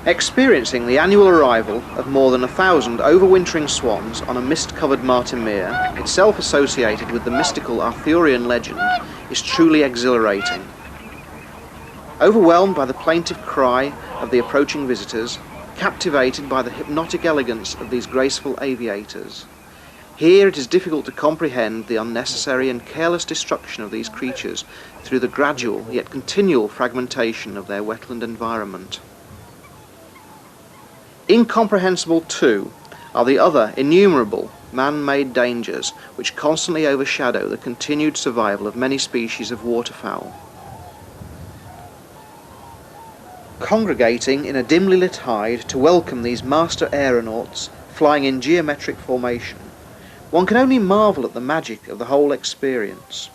Experiencing the annual arrival of more than 1,000 overwintering swans on a mist-covered Martin Mere, itself associated with the mystical Arthurian legend, is truly exhilarating. Overwhelmed by the plaintive cry of the approaching visitors, captivated by the hypnotic elegance of these graceful aviators, here it is difficult to comprehend the unnecessary and careless destruction of these creatures through the gradual yet continual fragmentation of their wetland environment. Incomprehensible, too, are the other innumerable man-made dangers which constantly overshadow the continued survival of many species of waterfowl. Congregating in a dimly lit hide to welcome these master aeronauts flying in geometric formation, one can only marvel at the magic of the whole experience.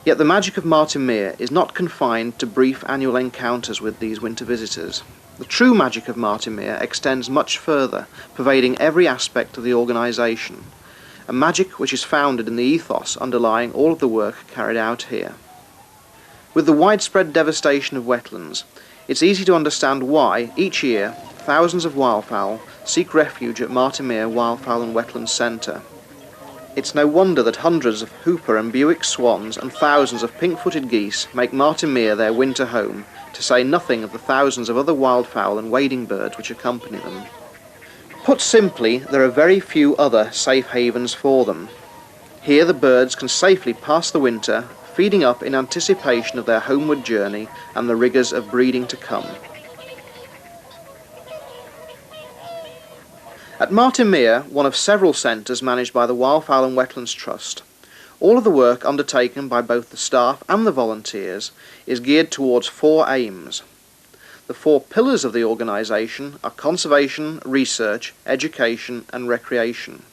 Yet the magic of Martin Mere is not confined to brief annual encounters with these winter visitors. The true magic of Martin Mere extends much further, pervading every aspect of the organisation, a magic which is founded in the ethos underlying all of the work carried out here. With the widespread devastation of wetlands, it's easy to understand why, each year, thousands of wildfowl seek refuge at Martin Mere Wildfowl and Wetlands Centre. It's no wonder that hundreds of Hooper and Buick swans and thousands of pink-footed geese make Martin Mere their winter home, to say nothing of the thousands of other wildfowl and wading birds which accompany them. Put simply, there are very few other safe havens for them. Here the birds can safely pass the winter, feeding up in anticipation of their homeward journey and the rigours of breeding to come. At Martin Mere, one of several centres managed by the Wildfowl and Wetlands Trust, all of the work undertaken by both the staff and the volunteers is geared towards four aims. The four pillars of the organisation are conservation, research, education and recreation.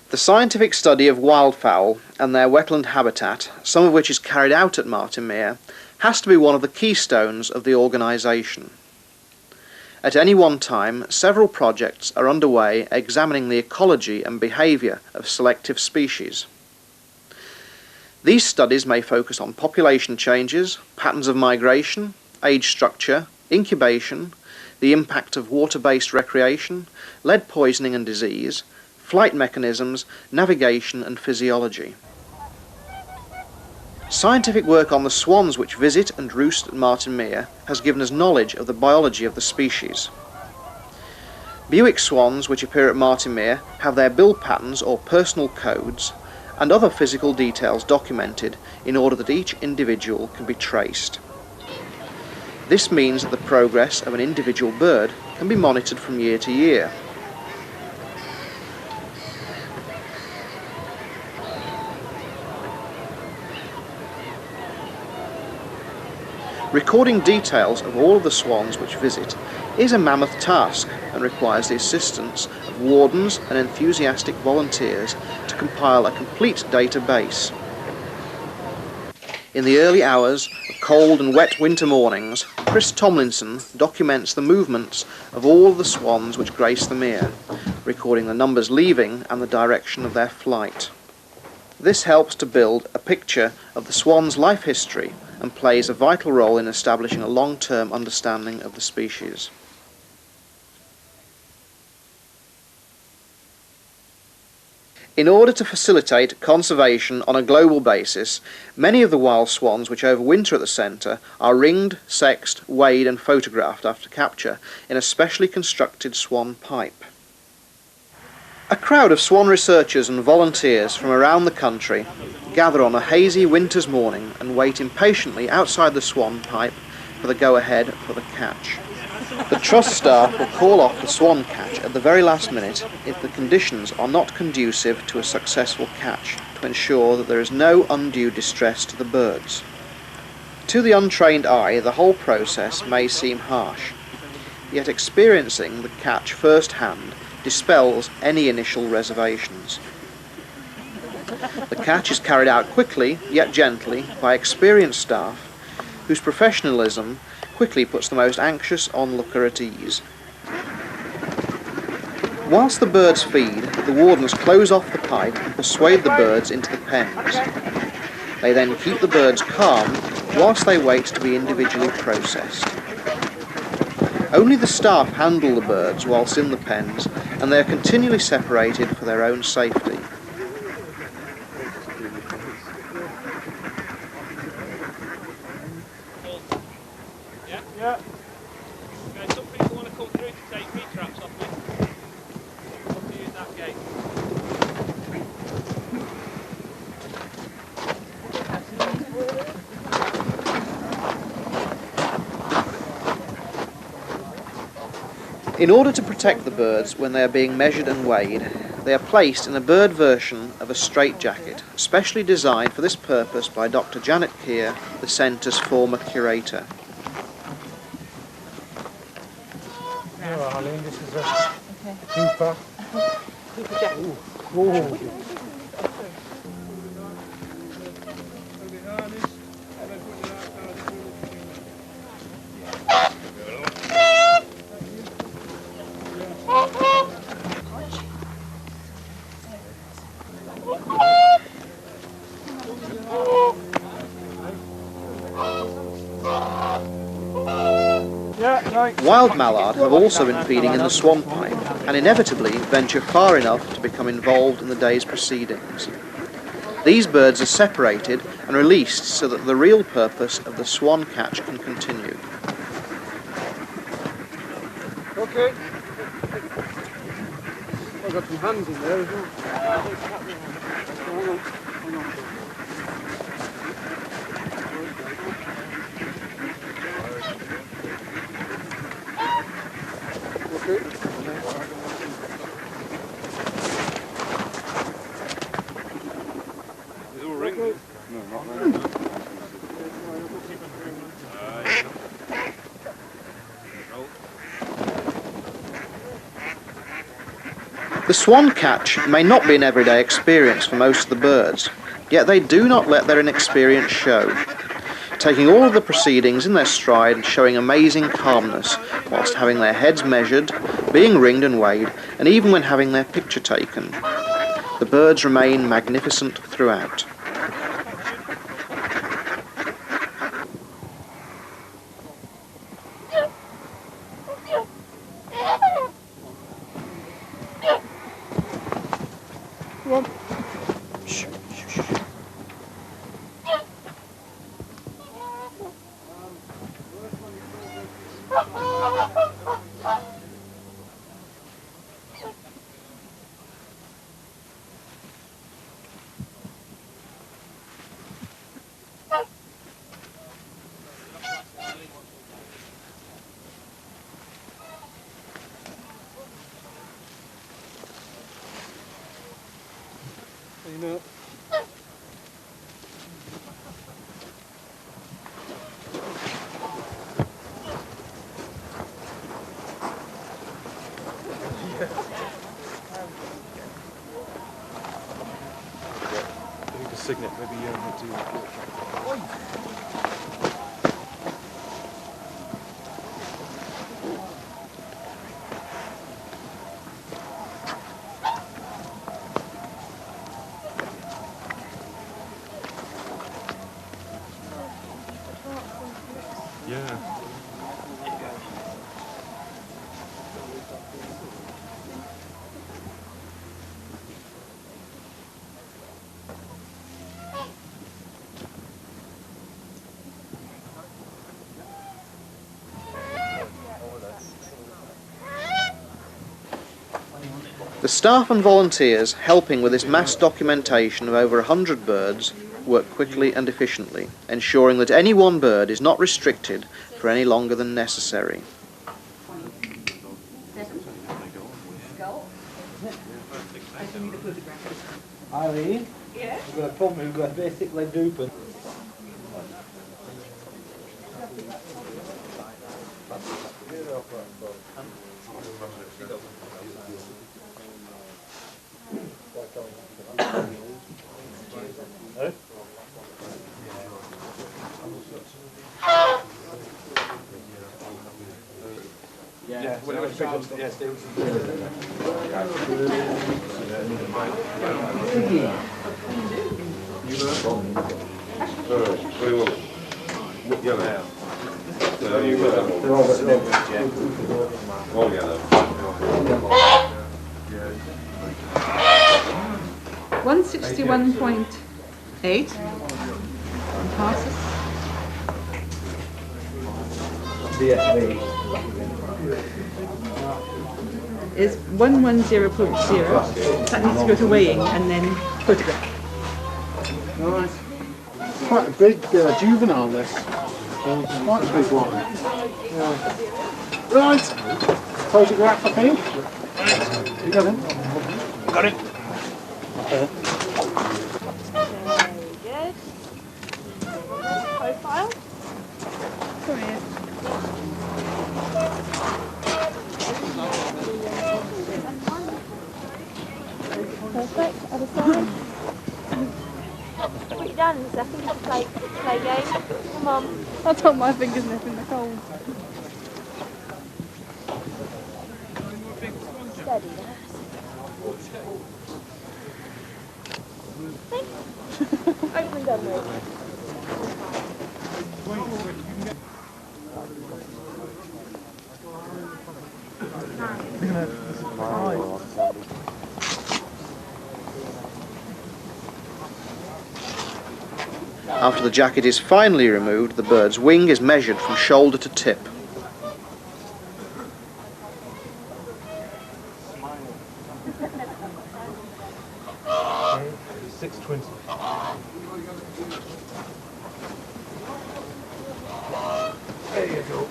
The scientific study of wildfowl and their wetland habitat, some of which is carried out at Martin Mere, has to be one of the keystones of the organisation. At any one time, several projects are underway examining the ecology and behaviour of selective species. These studies may focus on population changes, patterns of migration, age structure, incubation, the impact of water-based recreation, lead poisoning and disease, flight mechanisms, navigation and physiology. Scientific work on the swans which visit and roost at Martin Mere has given us knowledge of the biology of the species. Buick swans which appear at Martin Mere have their bill patterns or personal codes and other physical details documented in order that each individual can be traced. This means that the progress of an individual bird can be monitored from year to year. Recording details of all of the swans which visit is a mammoth task and requires the assistance of wardens and enthusiastic volunteers to compile a complete database. In the early hours of cold and wet winter mornings, Chris Tomlinson documents the movements of all of the swans which grace the mere, recording the numbers leaving and the direction of their flight. This helps to build a picture of the swan's life history and plays a vital role in establishing a long-term understanding of the species. In order to facilitate conservation on a global basis, many of the wild swans which overwinter at the centre are ringed, sexed, weighed and photographed after capture in a specially constructed swan pipe. A crowd of swan researchers and volunteers from around the country gather on a hazy winter's morning and wait impatiently outside the swan pipe for the go-ahead for the catch. The Trust staff will call off the swan catch at the very last minute if the conditions are not conducive to a successful catch, to ensure that there is no undue distress to the birds. To the untrained eye, the whole process may seem harsh, yet experiencing the catch firsthand dispels any initial reservations. The catch is carried out quickly, yet gently, by experienced staff, whose professionalism quickly puts the most anxious onlooker at ease. Whilst the birds feed, the wardens close off the pipe and persuade the birds into the pens. They then keep the birds calm whilst they wait to be individually processed. Only the staff handle the birds whilst in the pens, and they are continually separated for their own safety. Yeah. Okay, some people want to come through to take bee traps off me. Want to use that gate. In order to protect the birds when they are being measured and weighed, they are placed in a bird version of a straitjacket, specially designed for this purpose by Dr. Janet Keir, the centre's former curator. Oh, Arlene, this is a Cooper. Cooper jacket. Ooh. Wild mallard have also been feeding in the swan pipe, and inevitably venture far enough to become involved in the day's proceedings. These birds are separated and released so that the real purpose of the swan catch can continue. Okay. I've got some hands in there as well. Hang on. Okay. Is it all ring? No, not ring. The swan catch may not be an everyday experience for most of the birds, yet they do not let their inexperience show, taking all of the proceedings in their stride and showing amazing calmness whilst having their heads measured, being ringed and weighed, and even when having their picture taken. The birds remain magnificent throughout. Signet, maybe you need to yeah. The staff and volunteers helping with this mass documentation of over 100 birds work quickly and efficiently, ensuring that any one bird is not restricted for any longer than necessary. Eileen? Yeah? We've got a problem, we've got a basic leg open. Yeah, whenever it picks up, yes, they was Yellow. $161.8 passes. DSV. Is 110.0. That needs to go to weighing and then photograph. Nice. Quite a big juvenile this. Quite a big one. Yeah. Right. Photograph, I think. You got him? Got it. Very good. Profile. Sorry. Perfect. Other side. Put you down in a second. Just play game. Come on. I don't my fingers nipping the cold. Steady. Open and done with. After the jacket is finally removed, the bird's wing is measured from shoulder to tip. There you go.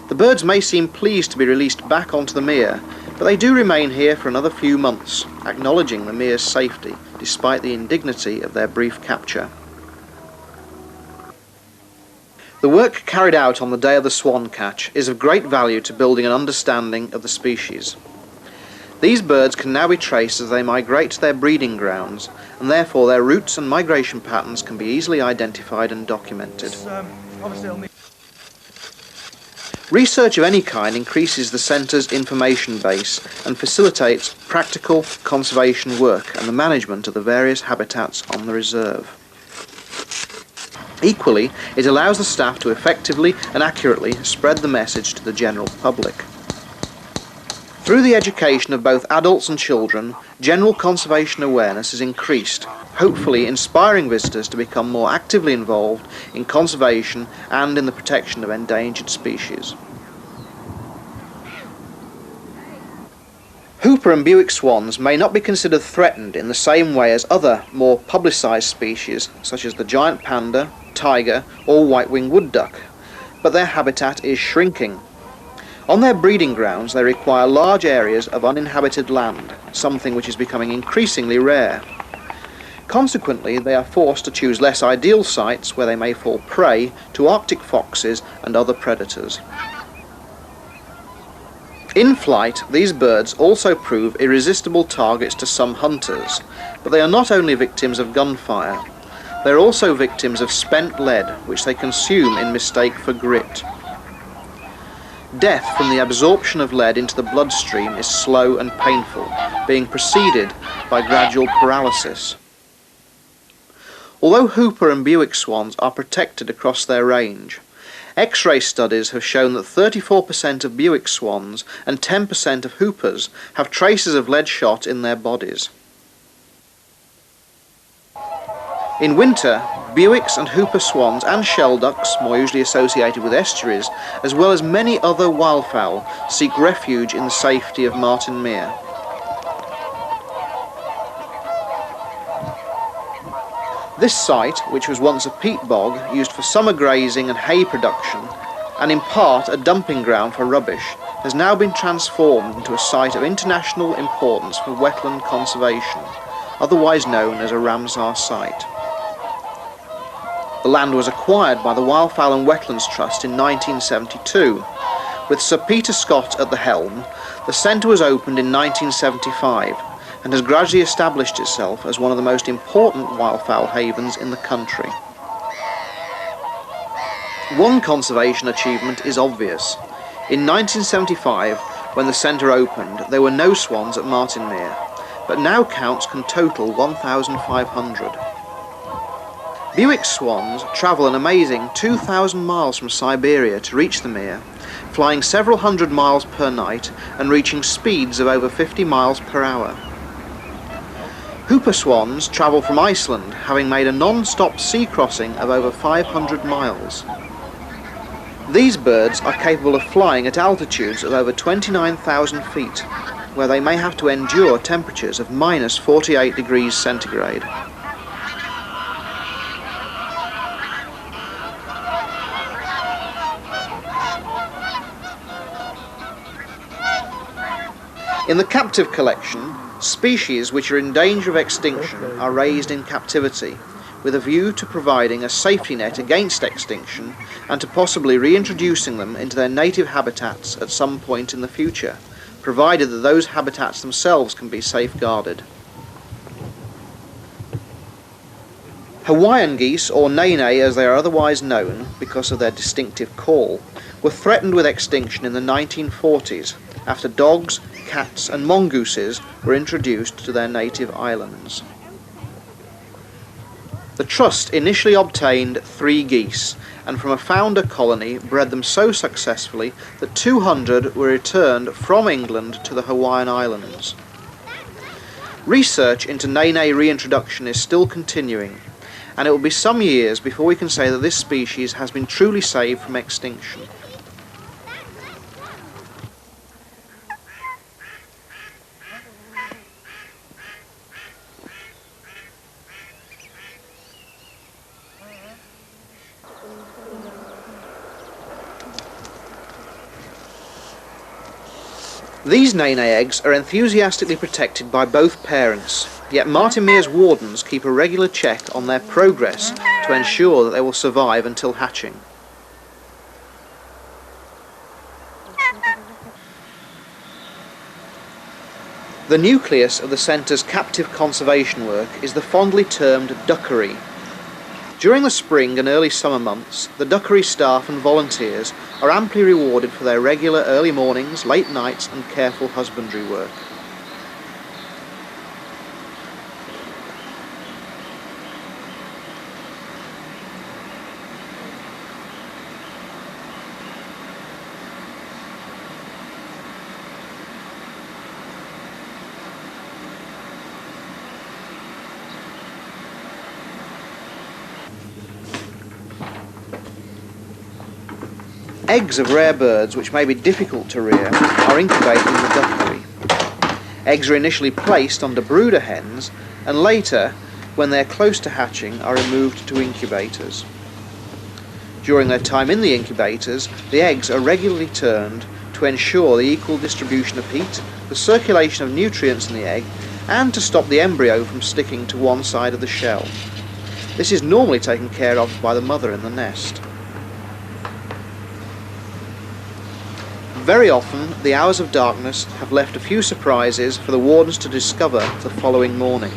The birds may seem pleased to be released back onto the mere, but they do remain here for another few months, acknowledging the mere's safety, despite the indignity of their brief capture. The work carried out on the day of the swan catch is of great value to building an understanding of the species. These birds can now be traced as they migrate to their breeding grounds, and therefore their routes and migration patterns can be easily identified and documented. Research of any kind increases the centre's information base and facilitates practical conservation work and the management of the various habitats on the reserve. Equally, it allows the staff to effectively and accurately spread the message to the general public. Through the education of both adults and children, general conservation awareness is increased, hopefully inspiring visitors to become more actively involved in conservation and in the protection of endangered species. Hooper and Buick swans may not be considered threatened in the same way as other, more publicised species such as the giant panda, tiger or white-winged wood duck, but their habitat is shrinking. On their breeding grounds they require large areas of uninhabited land, something which is becoming increasingly rare. Consequently, they are forced to choose less ideal sites where they may fall prey to Arctic foxes and other predators. In flight, these birds also prove irresistible targets to some hunters, but they are not only victims of gunfire, they are also victims of spent lead, which they consume in mistake for grit. Death from the absorption of lead into the bloodstream is slow and painful, being preceded by gradual paralysis. Although Hooper and Buick swans are protected across their range, X-ray studies have shown that 34% of Buick swans and 10% of Hoopers have traces of lead shot in their bodies. In winter, Buicks and Hooper swans and shelducks, more usually associated with estuaries, as well as many other wildfowl, seek refuge in the safety of Martin Mere. This site, which was once a peat bog used for summer grazing and hay production, and in part a dumping ground for rubbish, has now been transformed into a site of international importance for wetland conservation, otherwise known as a Ramsar site. The land was acquired by the Wildfowl and Wetlands Trust in 1972. With Sir Peter Scott at the helm, the centre was opened in 1975 and has gradually established itself as one of the most important wildfowl havens in the country. One conservation achievement is obvious. In 1975, when the centre opened, there were no swans at Martinmere, but now counts can total 1,500. Buick swans travel an amazing 2,000 miles from Siberia to reach the mere, flying several hundred miles per night and reaching speeds of over 50 miles per hour. Hooper swans travel from Iceland, having made a non-stop sea crossing of over 500 miles. These birds are capable of flying at altitudes of over 29,000 feet, where they may have to endure temperatures of minus 48 degrees centigrade. In the captive collection, species which are in danger of extinction are raised in captivity, with a view to providing a safety net against extinction and to possibly reintroducing them into their native habitats at some point in the future, provided that those habitats themselves can be safeguarded. Hawaiian geese, or nene as they are otherwise known because of their distinctive call, were threatened with extinction in the 1940s after dogs, cats and mongooses were introduced to their native islands. The Trust initially obtained 3 geese, and from a founder colony bred them so successfully that 200 were returned from England to the Hawaiian Islands. Research into nene reintroduction is still continuing, and it will be some years before we can say that this species has been truly saved from extinction. These nene eggs are enthusiastically protected by both parents, yet Martinmere's wardens keep a regular check on their progress to ensure that they will survive until hatching. The nucleus of the centre's captive conservation work is the fondly termed duckery. During the spring and early summer months, the duckery staff and volunteers are amply rewarded for their regular early mornings, late nights and careful husbandry work. Eggs of rare birds which may be difficult to rear are incubated in the duckery. Eggs are initially placed under brooder hens and later, when they are close to hatching, are removed to incubators. During their time in the incubators, the eggs are regularly turned to ensure the equal distribution of heat, the circulation of nutrients in the egg, and to stop the embryo from sticking to one side of the shell. This is normally taken care of by the mother in the nest. Very often, the hours of darkness have left a few surprises for the wardens to discover the following morning.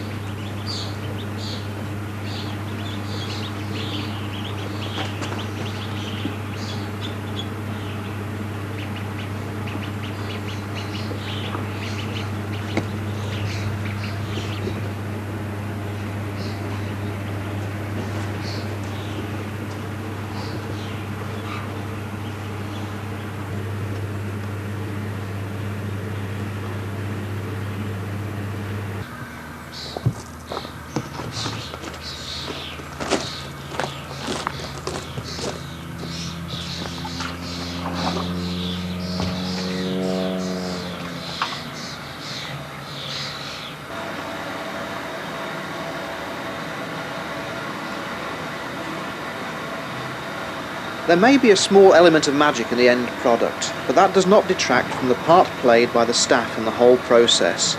There may be a small element of magic in the end product, but that does not detract from the part played by the staff in the whole process.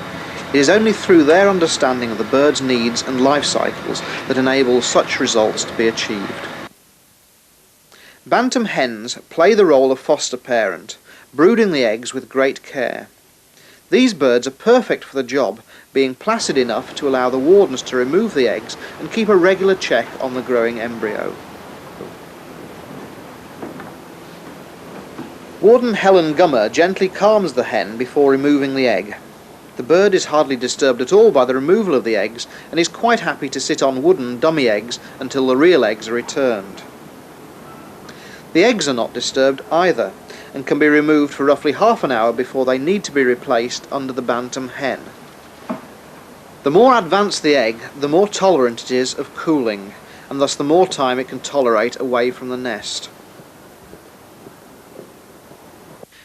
It is only through their understanding of the bird's needs and life cycles that enable such results to be achieved. Bantam hens play the role of foster parent, brooding the eggs with great care. These birds are perfect for the job, being placid enough to allow the wardens to remove the eggs and keep a regular check on the growing embryo. Warden Helen Gummer gently calms the hen before removing the egg. The bird is hardly disturbed at all by the removal of the eggs and is quite happy to sit on wooden dummy eggs until the real eggs are returned. The eggs are not disturbed either and can be removed for roughly half an hour before they need to be replaced under the bantam hen. The more advanced the egg, the more tolerant it is of cooling, and thus the more time it can tolerate away from the nest.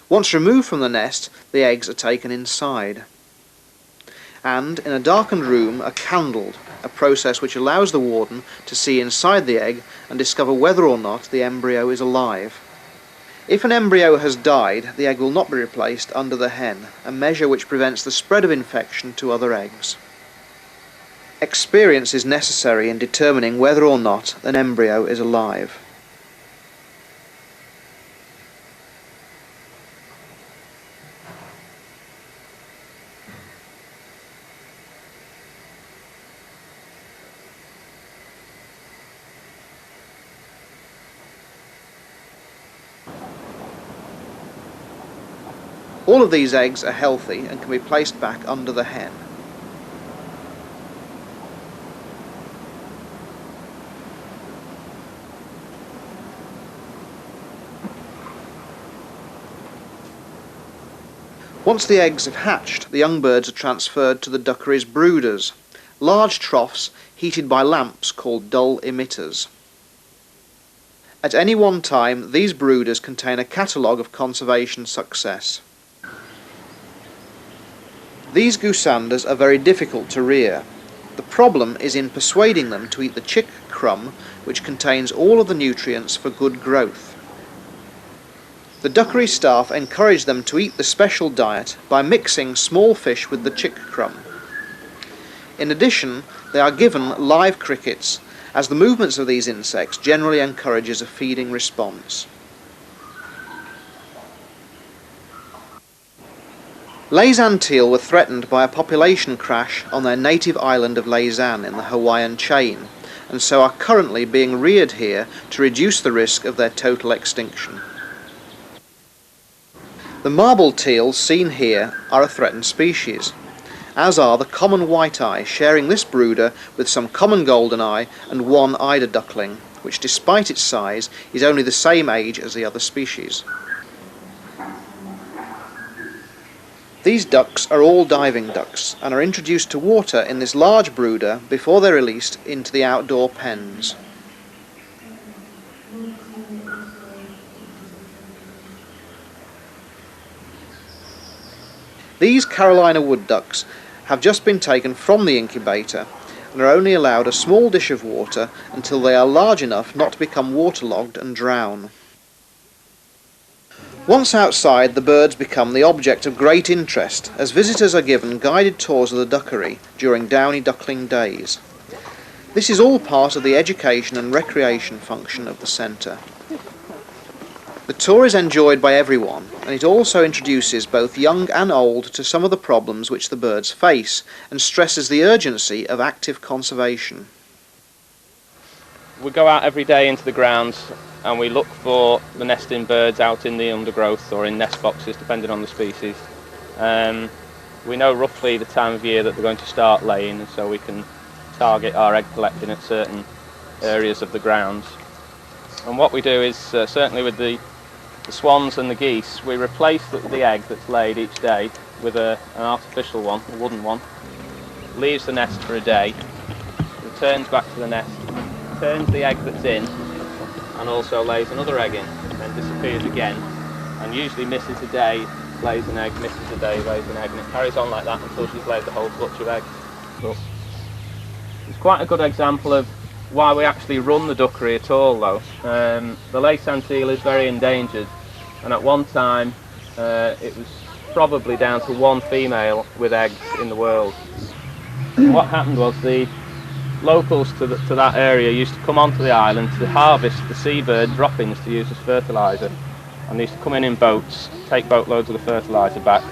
Once removed from the nest, the eggs are taken inside, and in a darkened room are candled, a process which allows the warden to see inside the egg and discover whether or not the embryo is alive. If an embryo has died, the egg will not be replaced under the hen, a measure which prevents the spread of infection to other eggs. Experience is necessary in determining whether or not an embryo is alive. All of these eggs are healthy and can be placed back under the hen. Once the eggs have hatched, the young birds are transferred to the duckery's brooders, large troughs heated by lamps called dull emitters. At any one time, these brooders contain a catalogue of conservation success. These goosanders are very difficult to rear. The problem is in persuading them to eat the chick crumb, which contains all of the nutrients for good growth. The duckery staff encourage them to eat the special diet by mixing small fish with the chick crumb. In addition, they are given live crickets, as the movements of these insects generally encourages a feeding response. Laysan teal were threatened by a population crash on their native island of Laysan in the Hawaiian chain, and so are currently being reared here to reduce the risk of their total extinction. The marble teals seen here are a threatened species, as are the common white-eye, sharing this brooder with some common golden-eye and one eider duckling, which despite its size is only the same age as the other species. These ducks are all diving ducks and are introduced to water in this large brooder before they're released into the outdoor pens. These Carolina wood ducks have just been taken from the incubator and are only allowed a small dish of water until they are large enough not to become waterlogged and drown. Once outside, the birds become the object of great interest as visitors are given guided tours of the duckery during downy duckling days. This is all part of the education and recreation function of the centre. The tour is enjoyed by everyone, and it also introduces both young and old to some of the problems which the birds face and stresses the urgency of active conservation. We go out every day into the grounds and we look for the nesting birds out in the undergrowth or in nest boxes, depending on the species. We know roughly the time of year that they're going to start laying, and so we can target our egg collecting at certain areas of the grounds. And what we do is, certainly with the swans and the geese, we replace the egg that's laid each day with an artificial one, a wooden one, leaves the nest for a day, returns back to the nest, turns the egg that's in, and also lays another egg in, and then disappears again, and usually misses a day, lays an egg, misses a day, lays an egg, and it carries on like that until she's laid the whole clutch of eggs. But it's quite a good example of why we actually run the duckery at all, though. The Laysan teal is very endangered, and at one time it was probably down to one female with eggs in the world. And what happened was the locals to that area used to come onto the island to harvest the seabird droppings to use as fertiliser, and they used to come in boats, take boatloads of the fertiliser back,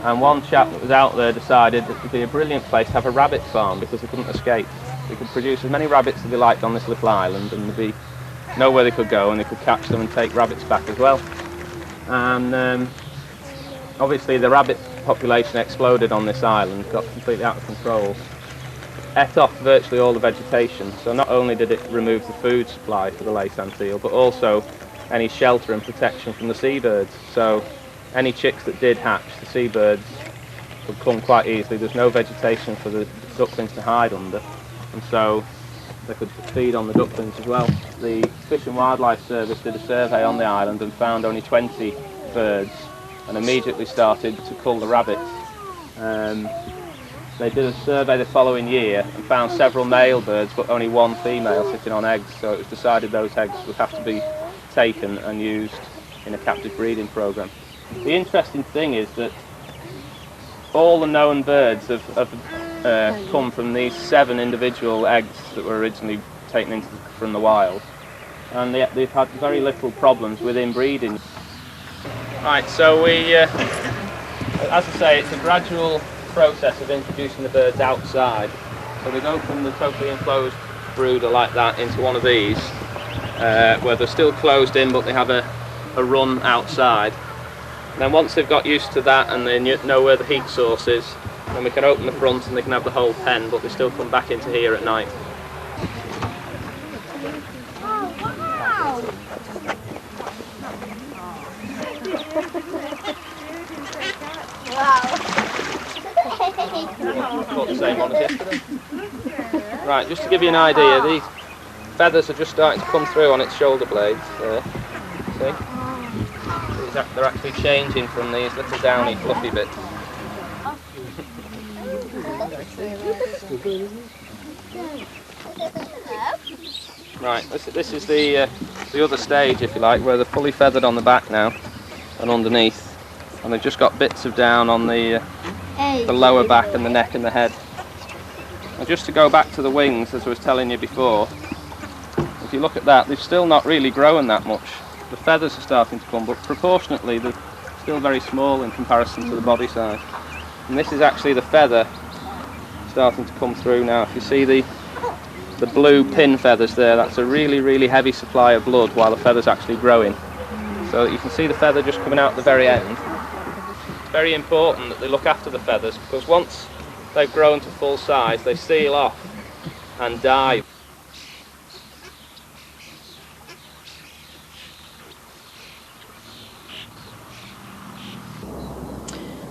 and one chap that was out there decided that it would be a brilliant place to have a rabbit farm because they couldn't escape. They could produce as many rabbits as they liked on this little island, and there'd be nowhere they could go, and they could catch them and take rabbits back as well. and obviously the rabbit population exploded on this island, got completely out of control, ate off virtually all the vegetation. So not only did it remove the food supply for the Laysan seal, but also any shelter and protection from the seabirds. So any chicks that did hatch, the seabirds could come quite easily. There's no vegetation for the ducklings to hide under, and so they could feed on the ducklings as well. The Fish and Wildlife Service did a survey on the island and found only 20 birds, and immediately started to cull the rabbits. They did a survey the following year and found several male birds but only one female sitting on eggs, so it was decided those eggs would have to be taken and used in a captive breeding programme. The interesting thing is that all the known birds have come from these 7 individual eggs that were originally taken from the wild, and they've had very little problems with inbreeding. Right, so we, as I say, it's a gradual process of introducing the birds outside. So we go from the totally enclosed brooder like that into one of these, where they're still closed in but they have a run outside. And then once they've got used to that and they know where the heat source is, then we can open the front and they can have the whole pen, but they still come back into here at night. Caught the same one as yesterday. Right, just to give you an idea, these feathers are just starting to come through on its shoulder blades there. See? They're actually changing from these little downy fluffy bits. Right, this is the other stage, if you like, where they're fully feathered on the back now and underneath, and they've just got bits of down on the lower back and the neck and the head. And just to go back to the wings, as I was telling you before, if you look at that, they've still not really grown that much. The feathers are starting to come, but proportionately they're still very small in comparison to the body size. And this is actually the feather starting to come through now. If you see the blue pin feathers there, that's a really, really heavy supply of blood while the feather's actually growing. So you can see the feather just coming out at the very end. It's very important that they look after the feathers, because once they've grown to full size, they seal off and die.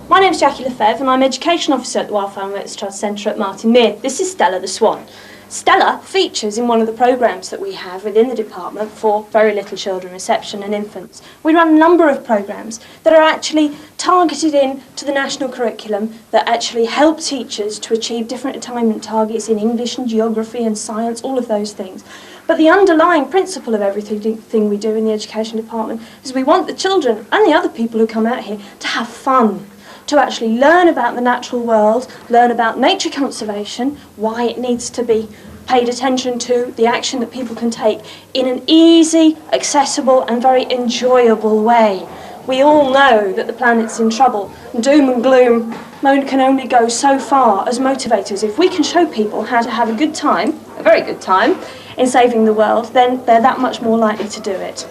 My name is Jackie Lefebvre and I'm Education Officer at the Wildfowl and Reptile Centre at Martin Mere. This is Stella the Swan. Stella features in one of the programmes that we have within the department for very little children reception and infants. We run a number of programmes that are actually targeted in to the national curriculum that actually help teachers to achieve different attainment targets in English and geography and science, all of those things. But the underlying principle of everything we do in the education department is we want the children and the other people who come out here to have fun, to actually learn about the natural world, learn about nature conservation, why it needs to be paid attention to, the action that people can take in an easy, accessible and very enjoyable way. We all know that the planet's in trouble. Doom and gloom can only go so far as motivators. If we can show people how to have a good time, a very good time, in saving the world, then they're that much more likely to do it.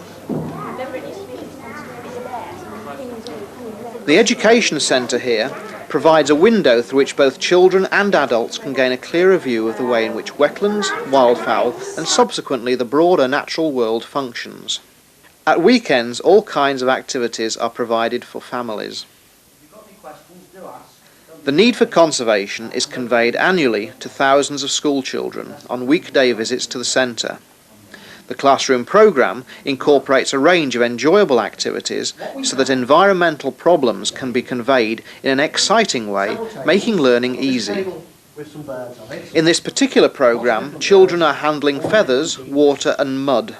The Education Centre here provides a window through which both children and adults can gain a clearer view of the way in which wetlands, wildfowl and subsequently the broader natural world functions. At weekends, all kinds of activities are provided for families. The need for conservation is conveyed annually to thousands of school children on weekday visits to the centre. The classroom programme incorporates a range of enjoyable activities so that environmental problems can be conveyed in an exciting way, making learning easy. In this particular programme, children are handling feathers, water and mud,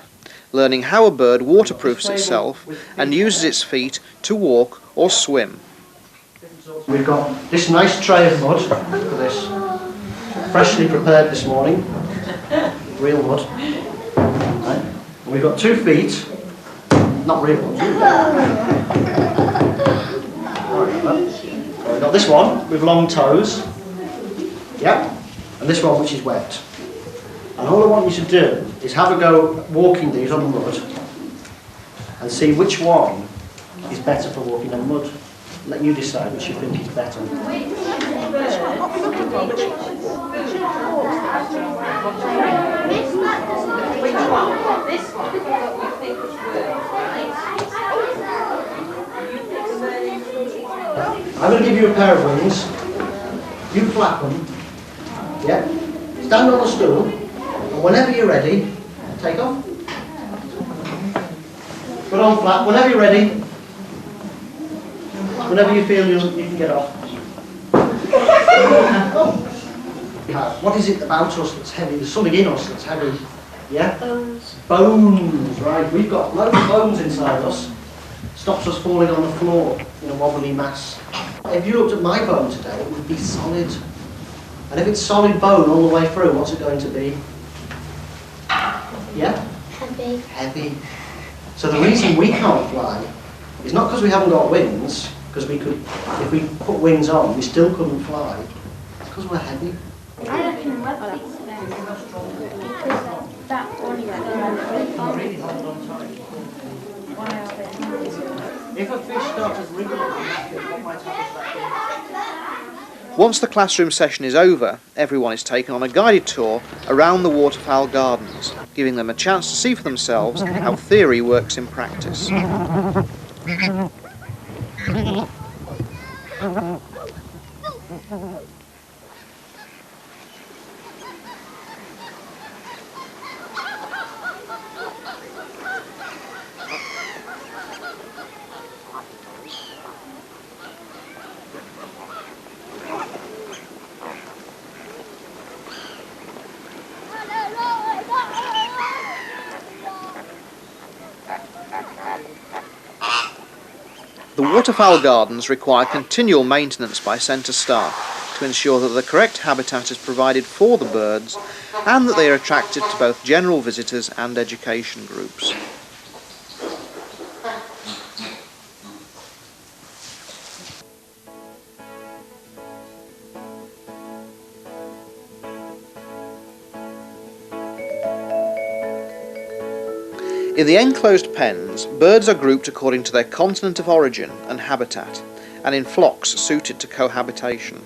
learning how a bird waterproofs itself and uses its feet to walk or swim. We've got this nice tray of mud for this, freshly prepared this morning, real mud. Right. We've got 2 feet, not real ones. We've got this one with long toes, yep, and this one which is wet. And all I want you to do is have a go walking these on the mud and see which one is better for walking on mud. Let you decide which you think is better. I'm going to give you a pair of wings. You flap them. Yeah? Stand on the stool, and whenever you're ready, take off. Put on flat. Whenever you're ready, whenever you feel you can get off. What is it about us that's heavy? There's something in us that's heavy. Yeah? Bones. Bones, right. We've got loads of bones inside us. Stops us falling on the floor in a wobbly mass. If you looked at my bone today, it would be solid. And if it's solid bone all the way through, what's it going to be? Yeah? Heavy. Heavy. So the reason we can't fly is not because we haven't got wings, because we could, if we put wings on, we still couldn't fly. It's because we're heavy. I reckon web feet are very because that one If a fish started wriggling, what might happen to that? Once the classroom session is over, everyone is taken on a guided tour around the waterfowl gardens, giving them a chance to see for themselves how theory works in practice. The waterfowl gardens require continual maintenance by centre staff to ensure that the correct habitat is provided for the birds and that they are attractive to both general visitors and education groups. In the enclosed pens, birds are grouped according to their continent of origin and habitat, and in flocks suited to cohabitation.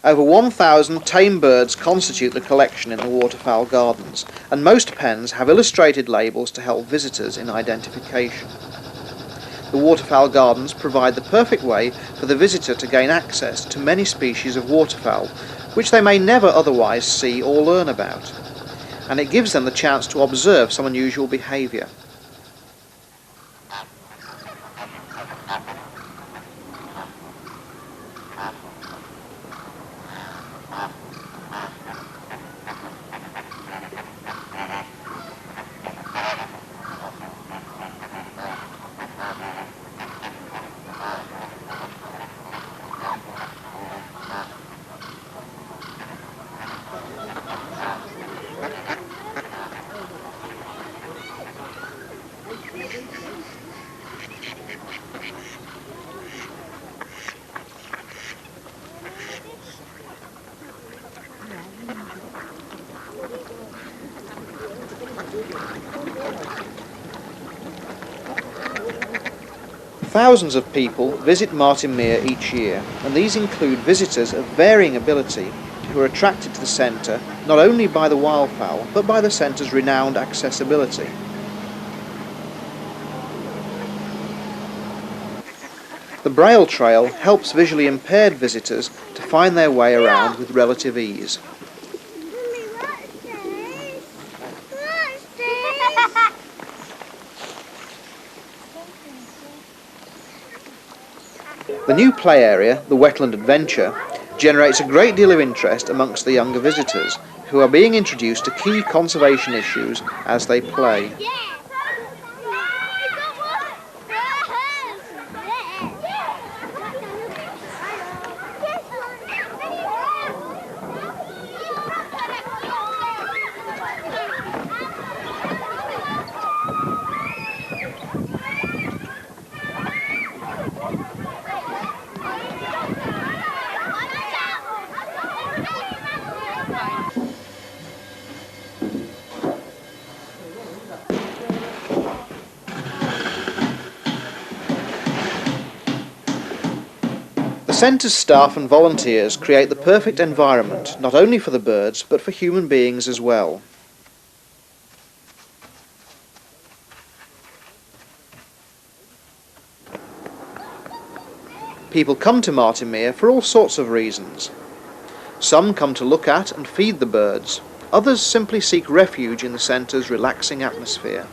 Over 1,000 tame birds constitute the collection in the waterfowl gardens, and most pens have illustrated labels to help visitors in identification. The waterfowl gardens provide the perfect way for the visitor to gain access to many species of waterfowl, which they may never otherwise see or learn about, and it gives them the chance to observe some unusual behaviour. Thousands of people visit Martin Mere each year, and these include visitors of varying ability who are attracted to the centre not only by the wildfowl but by the centre's renowned accessibility. The Braille Trail helps visually impaired visitors to find their way around with relative ease. The new play area, the Wetland Adventure, generates a great deal of interest amongst the younger visitors, who are being introduced to key conservation issues as they play. The centre's staff and volunteers create the perfect environment, not only for the birds, but for human beings as well. People come to Martin Mere for all sorts of reasons. Some come to look at and feed the birds, others simply seek refuge in the centre's relaxing atmosphere.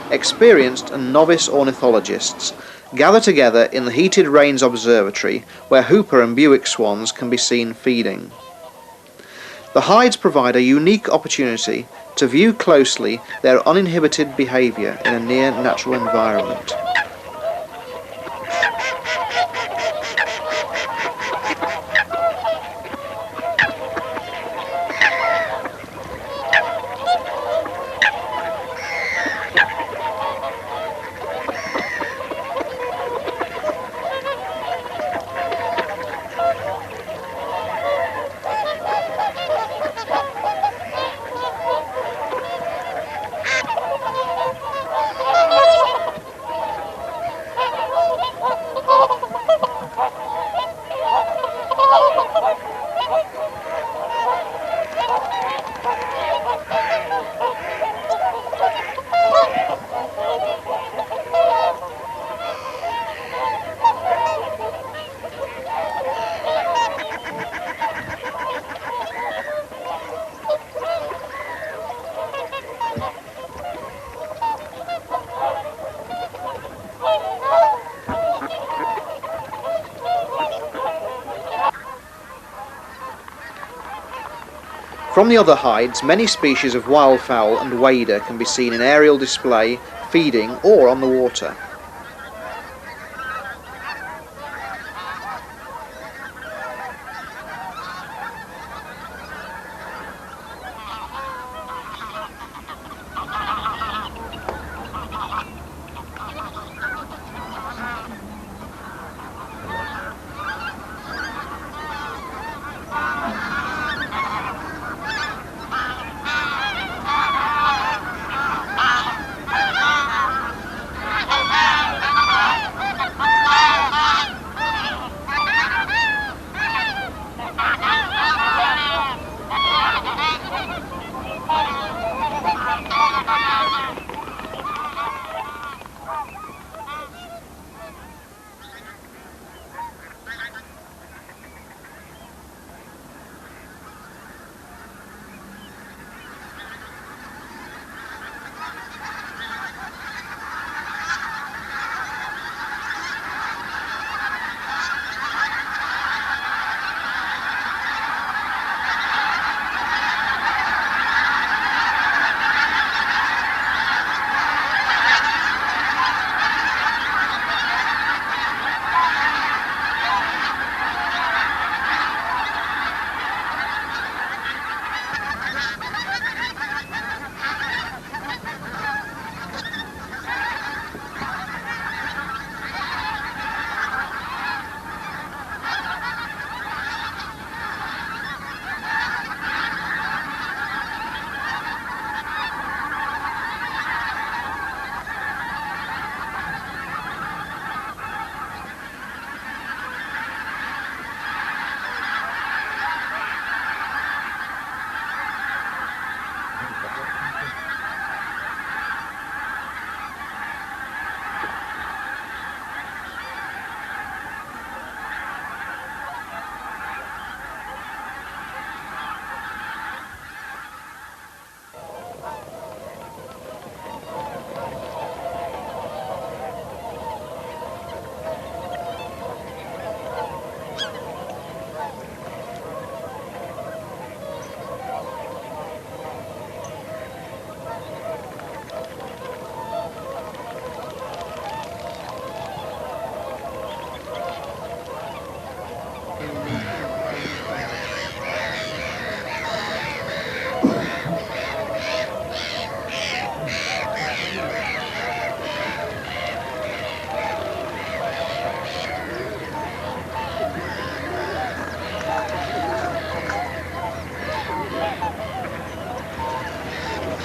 Experienced and novice ornithologists gather together in the heated Rains Observatory, where Hooper and Buick swans can be seen feeding. The hides provide a unique opportunity to view closely their uninhibited behaviour in a near natural environment. From the other hides, many species of wildfowl and wader can be seen in aerial display, feeding or on the water.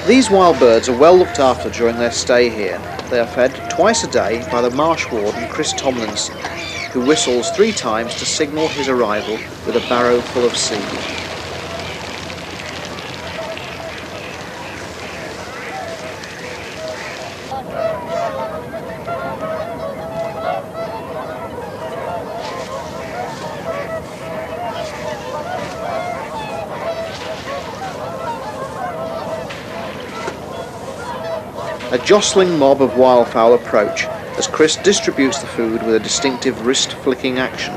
These wild birds are well looked after during their stay here. They are fed twice a day by the marsh warden Chris Tomlinson, who whistles 3 times to signal his arrival with a barrow full of seed. A jostling mob of wildfowl approach as Chris distributes the food with a distinctive wrist-flicking action.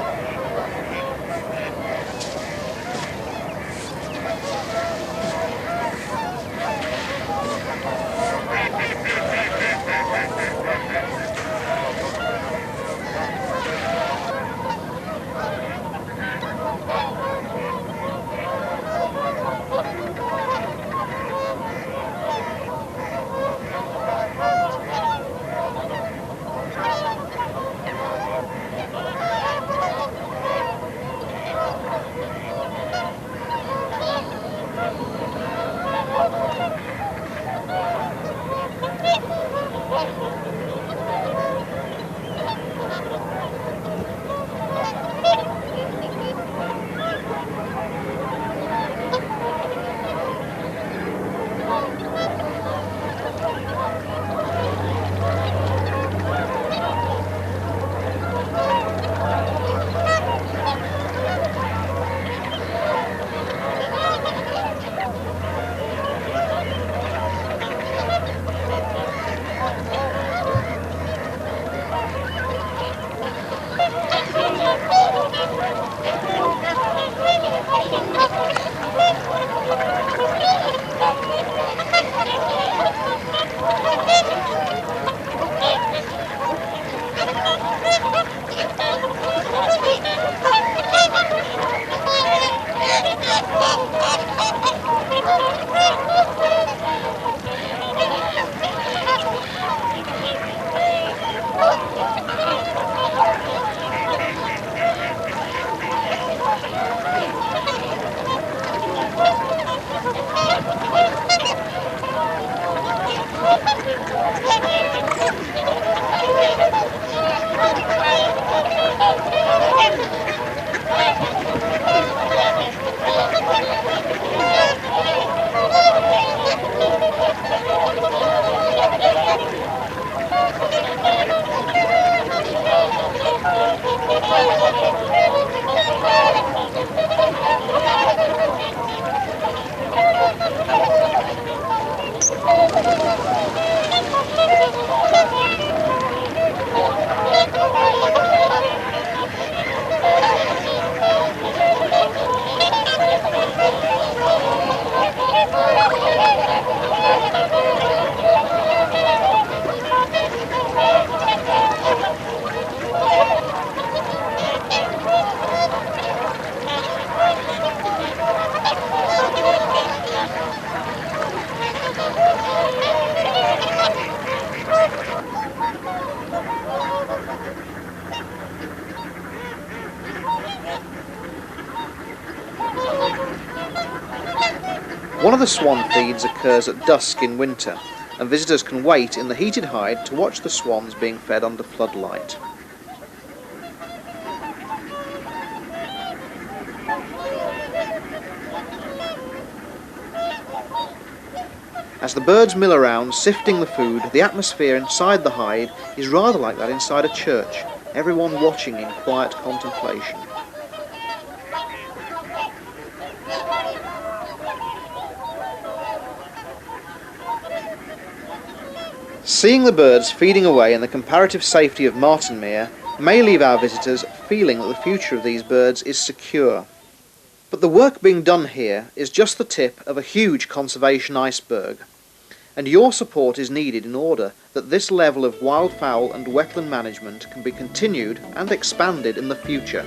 One of the swan feeds occurs at dusk in winter, and visitors can wait in the heated hide to watch the swans being fed under floodlight. As the birds mill around, sifting the food, the atmosphere inside the hide is rather like that inside a church, everyone watching in quiet contemplation. Seeing the birds feeding away in the comparative safety of Martinmere may leave our visitors feeling that the future of these birds is secure. But the work being done here is just the tip of a huge conservation iceberg, and your support is needed in order that this level of wildfowl and wetland management can be continued and expanded in the future.